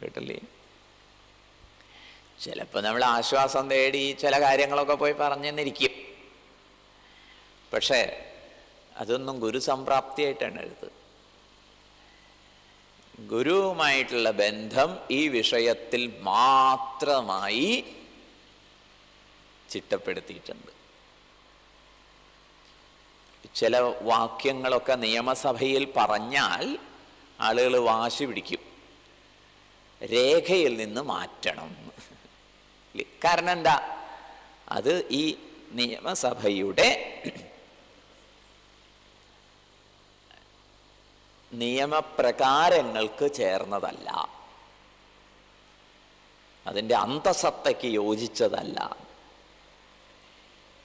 കേട്ടില്ലേ? ചിലപ്പോൾ നമ്മൾ ആശ്വാസം തേടി ചില കാര്യങ്ങളൊക്കെ പോയി പറഞ്ഞെന്നിരിക്കും. പക്ഷേ അതൊന്നും ഗുരുസംപ്രാപ്തിയായിട്ടാണ് എഴുതുന്നത്. ഗുരുവുമായിട്ടുള്ള ബന്ധം ഈ വിഷയത്തിൽ മാത്രമായി ചിട്ടപ്പെടുത്തിയിട്ടുണ്ട്. ചില വാക്യങ്ങളൊക്കെ നിയമസഭയിൽ പറഞ്ഞാൽ ആളുകൾ വാശി പിടിക്കും, രേഖയിൽ നിന്ന് മാറ്റണം. കാരണം എന്താ? അത് ഈ നിയമസഭയുടെ നിയമപ്രകാരങ്ങൾക്ക് ചേർന്നതല്ല, അതിൻ്റെ അന്തസത്തയ്ക്ക് യോജിച്ചതല്ല.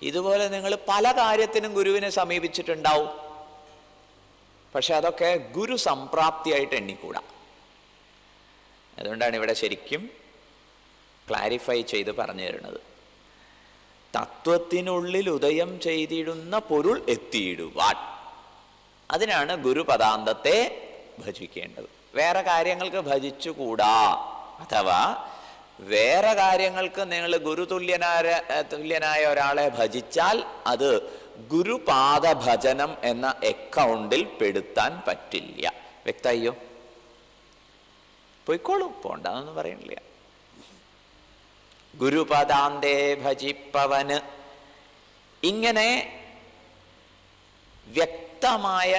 ഇതുപോലെ നിങ്ങൾ പല കാര്യത്തിനും ഗുരുവിനെ സമീപിച്ചിട്ടുണ്ടാവും. പക്ഷെ അതൊക്കെ ഗുരു സംപ്രാപ്തിയായിട്ട് എണ്ണിക്കൂടാ. അതുകൊണ്ടാണ് ഇവിടെ ശരിക്കും ക്ലാരിഫൈ ചെയ്ത് പറഞ്ഞു തരുന്നത്. തത്വത്തിനുള്ളിൽ ഉദയം ചെയ്തിടുന്ന പൊരുൾ എത്തിയിടുവാൻ, അതിനാണ് ഗുരുപദാന്തത്തെ ഭജിക്കേണ്ടത്. വേറെ കാര്യങ്ങൾക്ക് ഭജിച്ചുകൂടാ. അഥവാ വേറെ കാര്യങ്ങൾക്ക് നിങ്ങൾ തുല്യനായ ഒരാളെ ഭജിച്ചാൽ അത് ഗുരുപാദ ഭജനം എന്ന അക്കൗണ്ടിൽ പെടുത്താൻ പറ്റില്ല. വ്യക്തമായോ? പോയിക്കോളൂ, പോണ്ടെന്നൊന്നും പറയണില്ല. ഗുരുപദാന്തേ ഭജിപ്പവന് ഇങ്ങനെ വ്യക്തമായ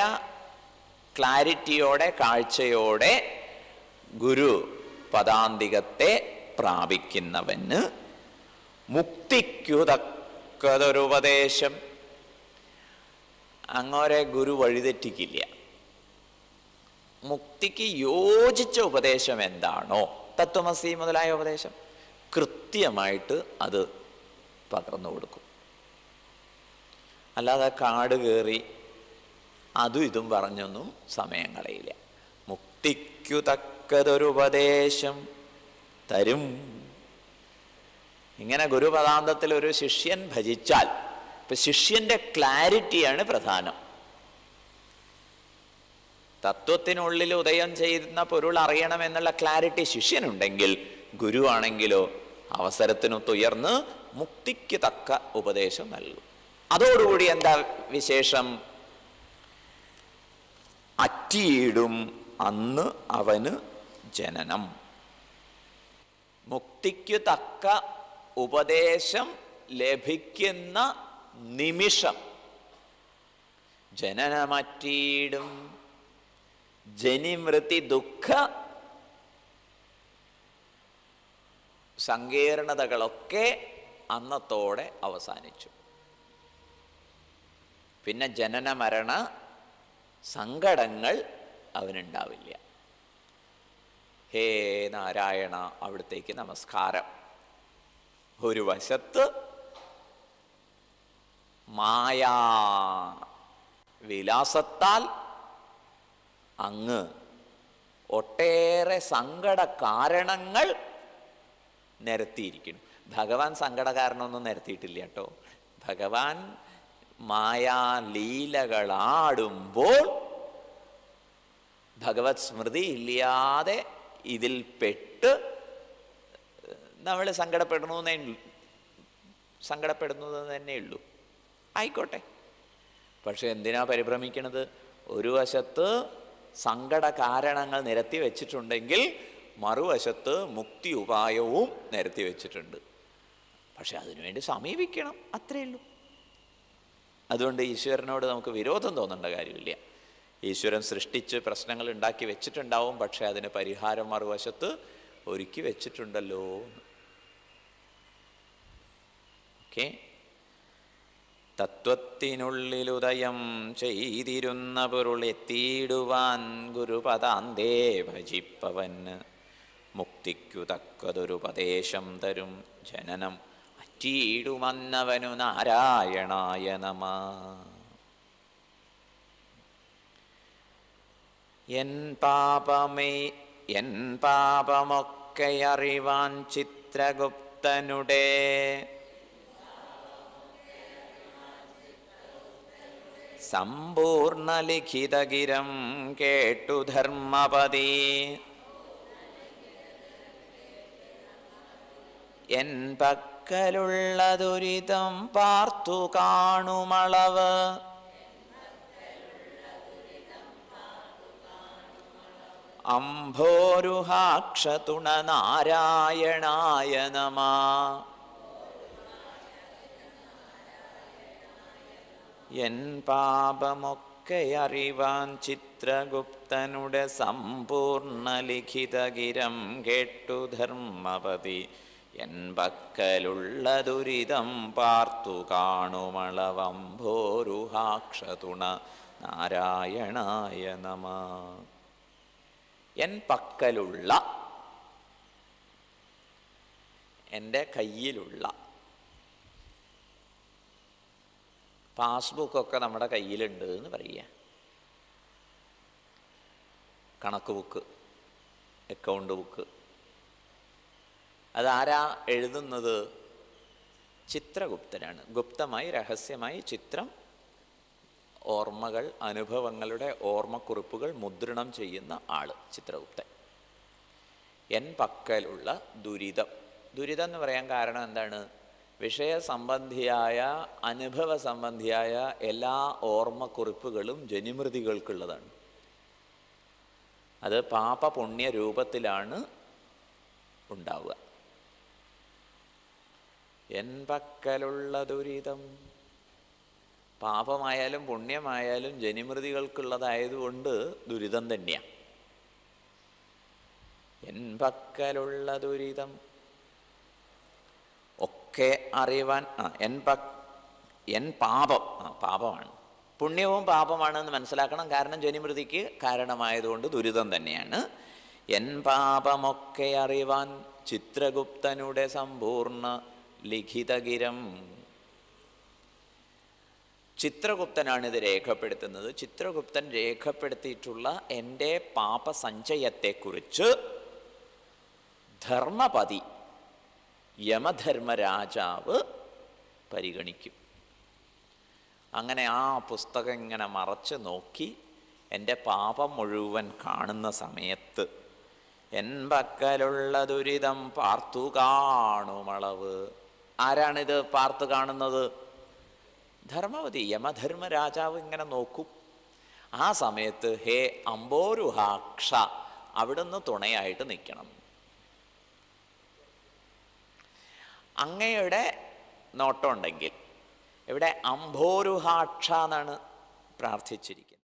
ക്ലാരിറ്റിയോടെ കാഴ്ചയോടെ ഗുരു പദാന്തികത്തെ പ്രാപിക്കുന്നവന് മുക്തിക്കു തക്കതൊരുപദേശം, അങ്ങോരെ ഗുരു വഴിതെറ്റിക്കില്ല. മുക്തിക്ക് യോജിച്ച ഉപദേശം എന്താണോ, തത്വമസി മുതലായ ഉപദേശം, കൃത്യമായിട്ട് അത് പകർന്നു കൊടുക്കും. അല്ലാതെ കാട് കയറി അതും ഇതും പറഞ്ഞൊന്നും സമയം കളയില്ല. മുക്തിക്കു തക്കതൊരുപദേശം തരും. ഇങ്ങനെ ഗുരുപദാന്തത്തിൽ ഒരു ശിഷ്യൻ ഭജിച്ചാൽ, ഇപ്പൊ ശിഷ്യന്റെ ക്ലാരിറ്റിയാണ് പ്രധാനം. തത്വത്തിനുള്ളിൽ ഉദയം ചെയ്യുന്ന പൊരുൾ അറിയണമെന്നുള്ള ക്ലാരിറ്റി ശിഷ്യനുണ്ടെങ്കിൽ, ഗുരുവാണെങ്കിലോ അവസരത്തിനൊത്തുയർന്ന് മുക്തിക്ക് തക്ക ഉപദേശം നൽകും. അതോടുകൂടി എന്താ വിശേഷം? അറ്റിയിടും അന്ന് അവന് ജനനം. മുക്തിക്കു തക്ക ഉപദേശം ലഭിക്കുന്ന നിമിഷം ജനനമറ്റിയിടും. ജനിമൃതി ദുഃഖ സങ്കീർണതകളൊക്കെ അന്നത്തോടെ അവസാനിച്ചു. പിന്നെ ജനന മരണ സങ്കടങ്ങൾ അവനുണ്ടാവില്ല. ഹേ നാരായണ, അവിടത്തേക്ക് നമസ്കാരം. ഒരു വശത്ത് മായാ വിലാസത്താൽ അങ്ങ് ഒട്ടേറെ സങ്കട കാരണങ്ങൾ നിരത്തിയിരിക്കുന്നു. ഭഗവാൻ സങ്കട കാരണമൊന്നും നിരത്തിയിട്ടില്ല കേട്ടോ. ഭഗവാൻ മായാലീലകളാടുമ്പോൾ ഭഗവത് സ്മൃതി ഇല്ലാതെ ഇതിൽ പെട്ട് നമ്മൾ സങ്കടപ്പെടുന്നത് തന്നെ ഉള്ളൂ. ആയിക്കോട്ടെ, പക്ഷെ എന്തിനാ പരിഭ്രമിക്കണത്? ഒരു വശത്ത് സങ്കട കാരണങ്ങൾ നിരത്തി വെച്ചിട്ടുണ്ടെങ്കിൽ മറുവശത്ത് മുക്തി ഉപായവും നിരത്തി വെച്ചിട്ടുണ്ട്. പക്ഷെ അതിനുവേണ്ടി സമീപിക്കണം, അത്രയേ ഉള്ളൂ. അതുകൊണ്ട് ഈശ്വരനോട് നമുക്ക് വിരോധം തോന്നേണ്ട കാര്യമില്ല. ഈശ്വരൻ സൃഷ്ടിച്ച് പ്രശ്നങ്ങൾ ഉണ്ടാക്കി വെച്ചിട്ടുണ്ടാവും, പക്ഷെ അതിന് പരിഹാരം മറുവശത്ത് ഒരുക്കി വെച്ചിട്ടുണ്ടല്ലോ. ഓക്കെ. തത്വത്തിനുള്ളിലുദയം ചെയ്തിരുന്ന പൊരുൾ എത്തിയിടുവാൻ ഗുരുപദാന്തേ ഭജിപ്പവന് മുക്തിക്കു തക്കതൊരുപദേശം തരും. ജനനം അറ്റിയിടുമന്നവനു നാരായണായ നമഃ. എൻ പാപമൊക്കെ അറിവാൻ ചിത്രഗുപ്തനുടെ സമ്പൂർണ്ണ ലിഖിതഗിരം കേട്ടു ധർമ്മപതി എൻ പക്കലുള്ള ദുരിതം പാർത്തു കാണുമളവ് അംഭോരുഹാക്ഷതുണ നാരായണായ നമഃ. എൻ പാപമൊക്കെ അറിവാൻ ചിത്രഗുപ്തനുടെ സമ്പൂർണ്ണ ലിഖിതഗിരം കേട്ടു ധർമ്മപതി എൻ പക്കലുള്ള ദുരിതം പാർത്തു കാണുമളവംഭോരുഹാക്ഷതുണ നാരായണായ നമഃ. എൻ പക്കലുള്ള, എൻ്റെ കയ്യിലുള്ള. പാസ്ബുക്കൊക്കെ നമ്മുടെ കയ്യിലുണ്ട് എന്ന് പറയുക. കണക്ക് ബുക്ക്, അക്കൗണ്ട് ബുക്ക്. അതാരാ എഴുതുന്നത്? ചിത്രഗുപ്തനാണ്. ഗുപ്തമായി രഹസ്യമായി ചിത്രം, ഓർമ്മകൾ, അനുഭവങ്ങളുടെ ഓർമ്മക്കുറിപ്പുകൾ മുദ്രണം ചെയ്യുന്ന ആള് ചിത്രഗുപ്തൻ. എൻ പക്കലുള്ള ദുരിതം. ദുരിതം എന്ന് പറയാൻ കാരണം എന്താണ്? വിഷയസംബന്ധിയായ, അനുഭവ സംബന്ധിയായ എല്ലാ ഓർമ്മക്കുറിപ്പുകളും ജനിമൃതികൾക്കുള്ളതാണ്. അത് പാപപുണ്യ രൂപത്തിലാണ് ഉണ്ടാവുക. എൻ പക്കലുള്ള ദുരിതം. പാപമായാലും പുണ്യമായാലും ജനിമൃതികൾക്കുള്ളതായതുകൊണ്ട് ദുരിതം തന്നെയാണ്. എൻ പക്കലുള്ള ദുരിതം ഒക്കെ അറിവാൻ എൻ പാപം, പാപമാണ്. പുണ്യവും പാപമാണെന്ന് മനസ്സിലാക്കണം. കാരണം ജനിമൃതിക്ക് കാരണമായതുകൊണ്ട് ദുരിതം തന്നെയാണ്. എൻ പാപമൊക്കെ അറിവാൻ ചിത്രഗുപ്തനുടെ സമ്പൂർണ്ണ ലിഖിതഗിരം. ചിത്രഗുപ്തനാണിത് രേഖപ്പെടുത്തുന്നത്. ചിത്രഗുപ്തൻ രേഖപ്പെടുത്തിയിട്ടുള്ള എൻ്റെ പാപസഞ്ചയത്തെക്കുറിച്ച് ധർമ്മപതി, യമധർമ്മരാജാവ് പരിഗണിക്കും. അങ്ങനെ ആ പുസ്തകം ഇങ്ങനെ മറച്ച് നോക്കി എൻ്റെ പാപം മുഴുവൻ കാണുന്ന സമയത്ത് എൻ പക്കലുള്ള ദുരിതം പാർത്തു കാണുമളവ്. ആരാണിത് പാർത്തു കാണുന്നത്? ധർമ്മവതി, യമധർമ്മരാജാവ് ഇങ്ങനെ നോക്കും. ആ സമയത്ത് ഹേ അംബോരുഹാക്ഷ, അവിടുന്ന് തുണയായിട്ട് നിൽക്കണം. അങ്ങയുടെ നോട്ടമുണ്ടെങ്കിൽ. ഇവിടെ അംബോരുഹാക്ഷ എന്നാണ് പ്രാർത്ഥിച്ചിരിക്കുന്നത്.